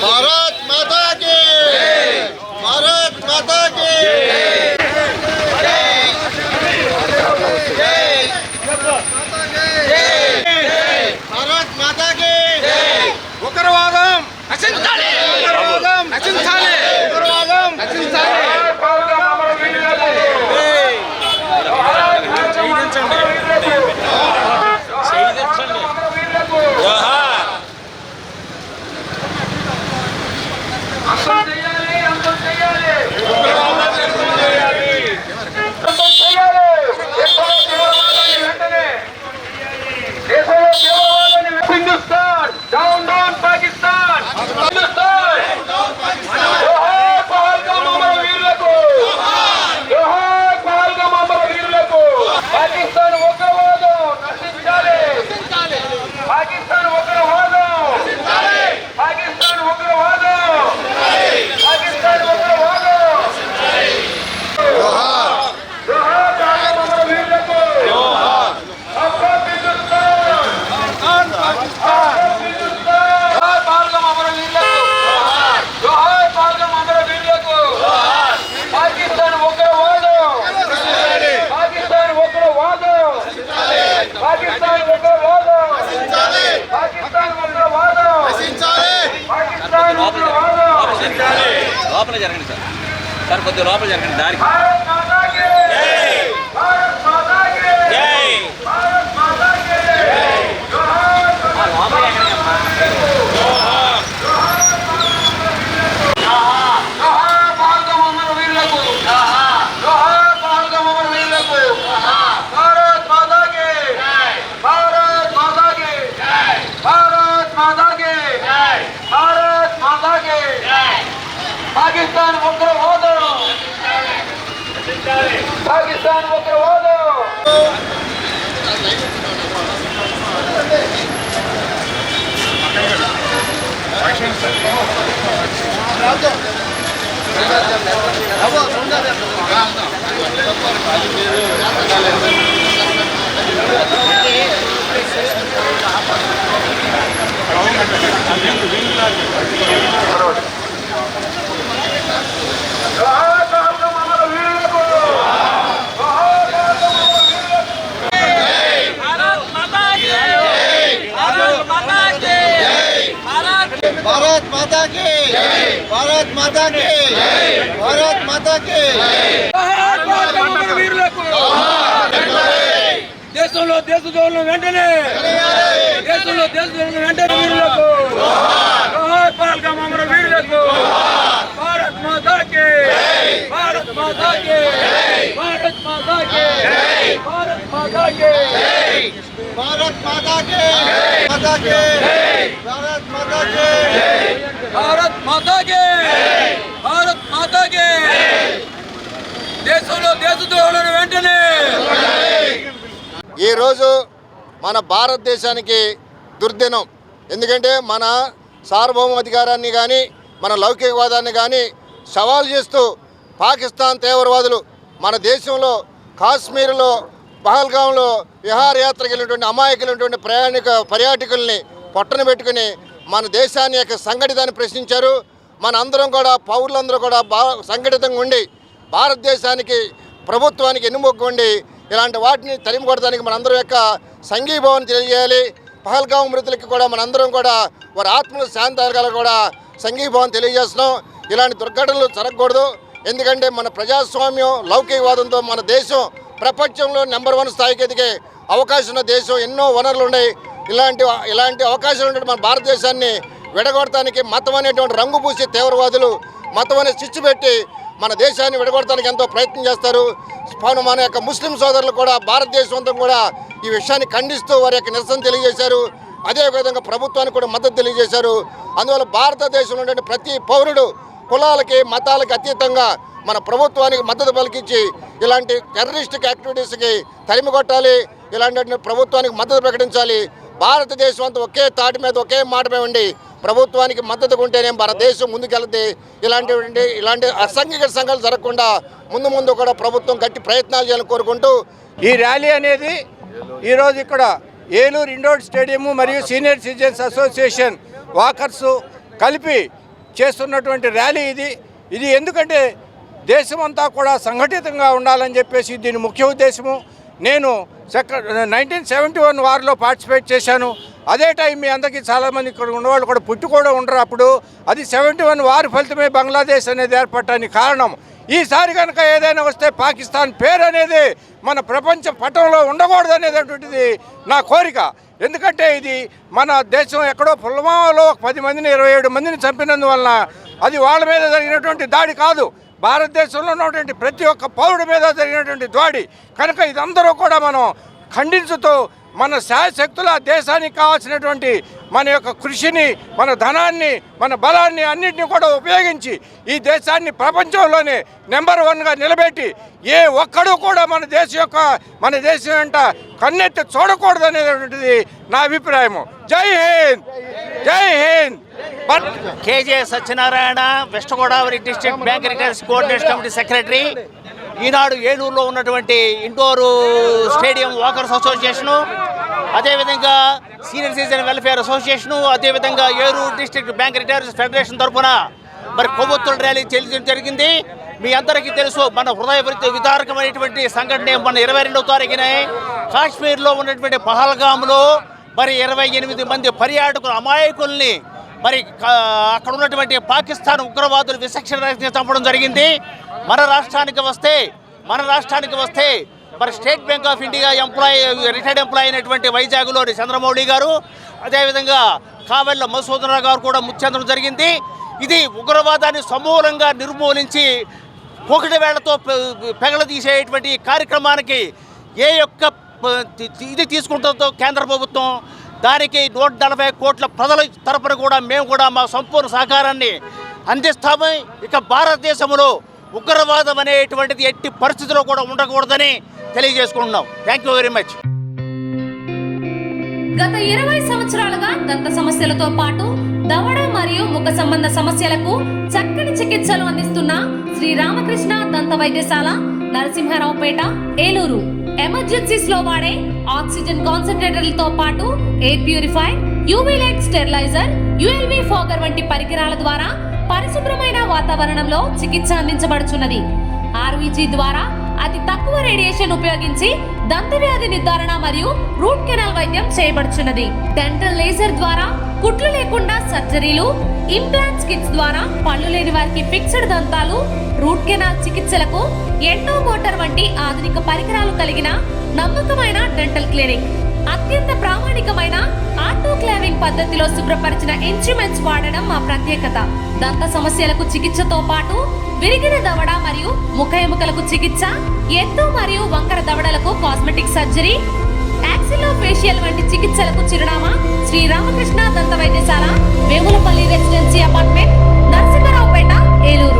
भारत माता की भारत माता की भारत माता की ఉగ్రవాదం నశించాలి ఉగ్రవాదం నశించాలి ఉగ్రవాదం నశించాలి Hindustan, down, down, Pakistan. Hindustan, Johar Pahalgam Amar Veerlaku. Johar Pahalgam Amar Veerlaku. Pakistan ఉగ్రవాదం నశించాలి. Pakistan ఉగ్రవాదం. Pakistan ఉగ్రవాదం. Pakistan ఉగ్రవాదం. Johar Pahalgam Amar Veerlaku. Johar. Afghan Hindustan. Pakistan ఉగ్రవాదం పాకిస్తాన్ ఉగ్రవాదం పాకిస్తాన్ ఉగ్రవాదం పాకిస్తాన్ ఉగ్రవాదం పాకిస్తాన్ ఉగ్రవాదం లోపల జరగండి సార్ కొద్దిగా లోపల జరగండి దారికి భారత్ మాతా కీ భారత్ మాతా కీ భారత్ మాతా కీ పాకిస్తాన్ ఉగ్రవాదం పాకిస్తాన్ ఉగ్రవాదం भारत माता की भारत माता की भारत माता की దేశంలో దేశద్రోహులను వెంటనే దేశంలో దేశద్రోహులను వెంటనే వీరులకు జోహార్ పహల్గాం అమర వీరులకు భారత్ మాతా కీ భారత్ మాతా కీ భారత్ మాతా కీ భారత్ మాతా కీ भारत माता की माता की भारत माता की భారత్ మాతా కీ భారత్ మాతా కీ దేశంలో దేశద్రోహులను వెంటనే ఈరోజు మన భారతదేశానికి దుర్దినం. ఎందుకంటే మన సార్వభౌమాధికారాన్ని కానీ మన లౌకికవాదాన్ని కానీ సవాల్ చేస్తూ పాకిస్తాన్ తీవ్రవాదులు మన దేశంలో కాశ్మీర్లో పహల్గాంలో విహారయాత్రకు వెళ్ళినటువంటి అమాయకులైనటువంటి పర్యాటకుల్ని పొట్టన పెట్టుకుని మన దేశాన్ని యొక్క సంఘటితాన్ని ప్రశ్నించారు. మన అందరం కూడా పౌరులందరూ కూడా సంఘటితంగా ఉండి భారతదేశానికి ప్రభుత్వానికి ఎన్నుమొగ్గు ఉండి ఇలాంటి వాటిని తరిమి కొడడానికి మనందరం యొక్క సంఘీభావం తెలియజేయాలి. పహల్గాం మృతులకి కూడా మనందరం కూడా వారి ఆత్మల శాంతాలు కూడా సంఘీభావం తెలియజేస్తున్నాం. ఇలాంటి దుర్ఘటనలు జరగకూడదు. ఎందుకంటే మన ప్రజాస్వామ్యం లౌకికవాదంతో మన దేశం ప్రపంచంలో నెంబర్ 1 స్థాయికి ఎదిగే అవకాశం ఉన్న దేశం. ఎన్నో వనరులు ఉన్నాయి. ఇలాంటి అవకాశాలు ఉంటే మన భారతదేశాన్ని విడగొడటానికి మతం అనేటువంటి రంగు పూసి తీవ్రవాదులు మతం అనే చిచ్చు పెట్టి మన దేశాన్ని విడగొడటానికి ఎంతో ప్రయత్నం చేస్తారు. మన యొక్క ముస్లిం సోదరులు కూడా భారతదేశం కూడా ఈ విషయాన్ని ఖండిస్తూ వారి యొక్క నిరసన తెలియజేశారు. అదేవిధంగా ప్రభుత్వానికి కూడా మద్దతు తెలియజేశారు. అందువల్ల భారతదేశంలో ఉండే ప్రతి పౌరుడు కులాలకి మతాలకి అతీతంగా మన ప్రభుత్వానికి మద్దతు పలికించి ఇలాంటి టెర్రరిస్టిక్ యాక్టివిటీస్కి తరిమి కొట్టాలి. ఇలాంటి ప్రభుత్వానికి మద్దతు ప్రకటించాలి. భారతదేశం అంతా ఒకే తాటి మీద ఒకే మాట మీద ఉండి ప్రభుత్వానికి మద్దతు ఉంటేనే మన దేశం ముందుకెళ్తే ఇలాంటి అసంఘిక సంఘాలు జరగకుండా ముందు కూడా ప్రభుత్వం గట్టి ప్రయత్నాలు చేయాలని కోరుకుంటూ ఈ ర్యాలీ అనేది ఈరోజు ఇక్కడ ఏలూరు ఇండోర్ స్టేడియము మరియు సీనియర్ సిటిజన్స్ అసోసియేషన్ వాకర్సు కలిపి చేస్తున్నటువంటి ర్యాలీ ఇది ఎందుకంటే దేశమంతా కూడా సంఘటితంగా ఉండాలని చెప్పేసి దీని ముఖ్య ఉద్దేశము. నేను 1971 వార్లో పార్టిసిపేట్ చేశాను. అదే టైం మీ అందరికీ చాలామంది ఇక్కడ ఉన్నవాళ్ళు కూడా పుట్టి కూడా ఉండరు. అప్పుడు అది 71 వార్ ఫలితమే బంగ్లాదేశ్ అనేది ఏర్పడటానికి కారణం. ఈసారి కనుక ఏదైనా వస్తే పాకిస్తాన్ పేరు అనేది మన ప్రపంచ పటంలో ఉండకూడదు అనేటటువంటిది నా కోరిక. ఎందుకంటే ఇది మన దేశం ఎక్కడో పుల్వామాలో 10 మందిని 27 మందిని చంపినందువలన అది వాళ్ళ మీద జరిగినటువంటి దాడి కాదు, భారతదేశంలో ఉన్నటువంటి ప్రతి ఒక్క పౌరుడి మీద జరిగినటువంటి దాడి కనుక ఇదందరూ కూడా మనం ఖండించుతూ మన శాయశక్తుల దేశానికి కావాల్సినటువంటి మన యొక్క కృషిని, మన ధనాన్ని, మన బలాన్ని అన్నింటినీ కూడా ఉపయోగించి ఈ దేశాన్ని ప్రపంచంలోనే నెంబర్ 1గా నిలబెట్టి ఏ ఒక్కడూ కూడా మన దేశం వెంట కన్నెత్తి చూడకూడదు అనేటువంటిది నా అభిప్రాయము. జై హింద్, జై Hind. KJ Satyanarayana, west Godavari district bank retirees coordination committee secretary. ఈనాడు ఏలూరులో ఉన్నటువంటి ఇండోరు స్టేడియం వాకర్స్ అసోసియేషను, అదేవిధంగా సీనియర్ సిటిజన్ వెల్ఫేర్ అసోసియేషను, అదేవిధంగా Eluru district bank retirees federation తరఫున మరి కొవ్వొత్తుల ర్యాలీ చేయడం జరిగింది. మీ అందరికీ తెలుసు, మన హృదయ విదారకమైనటువంటి సంఘటన మన 22వ తారీఖునే కాశ్మీర్లో ఉన్నటువంటి పహల్గామ్లో మరి 28 మంది పర్యాటకులు అమాయకుల్ని మరి అక్కడ ఉన్నటువంటి పాకిస్తాన్ ఉగ్రవాదులు విచక్షణ చంపడం జరిగింది. మన రాష్ట్రానికి వస్తే మరి state bank of India retired employee అయినటువంటి వైజాగ్లోని చంద్రమౌళి గారు, అదేవిధంగా కావెళ్ళ మసూదనరావు గారు కూడా మృతి చెందడం జరిగింది. ఇది ఉగ్రవాదాన్ని సమూలంగా నిర్మూలించి ఒకటి వేళ్లతో పెగలదీసేటువంటి కార్యక్రమానికి ఏ యొక్క ఇది తీసుకుంటుందో కేంద్ర ప్రభుత్వం, దానికి 140 కోట్ల ప్రజల తరపున కూడా మేము కూడా మా సంపూర్ణ సహకారాన్ని అందిస్తాము. ఇక భారతదేశంలో ఉగ్రవాదం అనేటువంటిది ఎట్టి పరిస్థితిలో కూడా ఉండకూడదని తెలియజేసుకుంటున్నాం. Thank you very much. గత 20 సంవత్సరాలుగా దంత సమస్యలతో పాటు దవడ మరియు ముఖ సంబంధ సమస్యలకు చక్కని చికిత్సలు అందిస్తున్న శ్రీ రామకృష్ణ దంత వైద్యశాల, నరసింహారావుపేట, ఏలూరు. ఎమర్జెన్సీస్ లో వాడే ఆక్సిజన్ కాన్సంట్రేటర్లతో పాటు air purifier, UV light steriliser, ULV fogger వంటి పరికరాల ద్వారా పరిశుభ్రమైన వాతావరణంలో చికిత్స అందించబడుచున్నది. ఆర్వీజీ ద్వారా అతి తక్కువ రేడియేషన్ ఉపయోగించి దంత వ్యాధి నిర్ధారణ మరియు రూట్ కెనాల్ వైద్యం చేయబడుచున్నది. డెంటల్ లేజర్ ద్వారా కుట్లు లేకుండా సర్జరీలు, ఇంప్లాంట్స్ కిట్స్ ద్వారా పళ్ళు లేని వారికి ఫిక్స్డ్ దంతాలు, రూట్ కెనాల్ చికిత్సలకు ఎండో మోటార్ వంటి ఆధునిక పరికరాలు కలిగిన నమ్మకమైన డెంటల్ క్లినిక్. అత్యంత ప్రామాణికమైన ఆటోక్లావింగ్ పద్ధతిలో శుభ్రపరిచిన ఇన్స్ట్రుమెంట్స్ వాడడం మా ప్రత్యేకత. దంత సమస్యలకు చికిత్సతో పాటు విరిగిన దవడ మరియు ముఖ ఎముకలకు చికిత్స, ఎత్తు మరియు వంకర దవడలకు కాస్మెటిక్ సర్జరీ, యాక్సిలోఫేషియల్ వంటి చికిత్సలకు చిరునామా శ్రీ రామకృష్ణ దంత వైద్యశాల, వేములపల్లి రెసిడెన్సీ అపార్ట్మెంట్, నరసింహారావుపేట, ఏలూరు.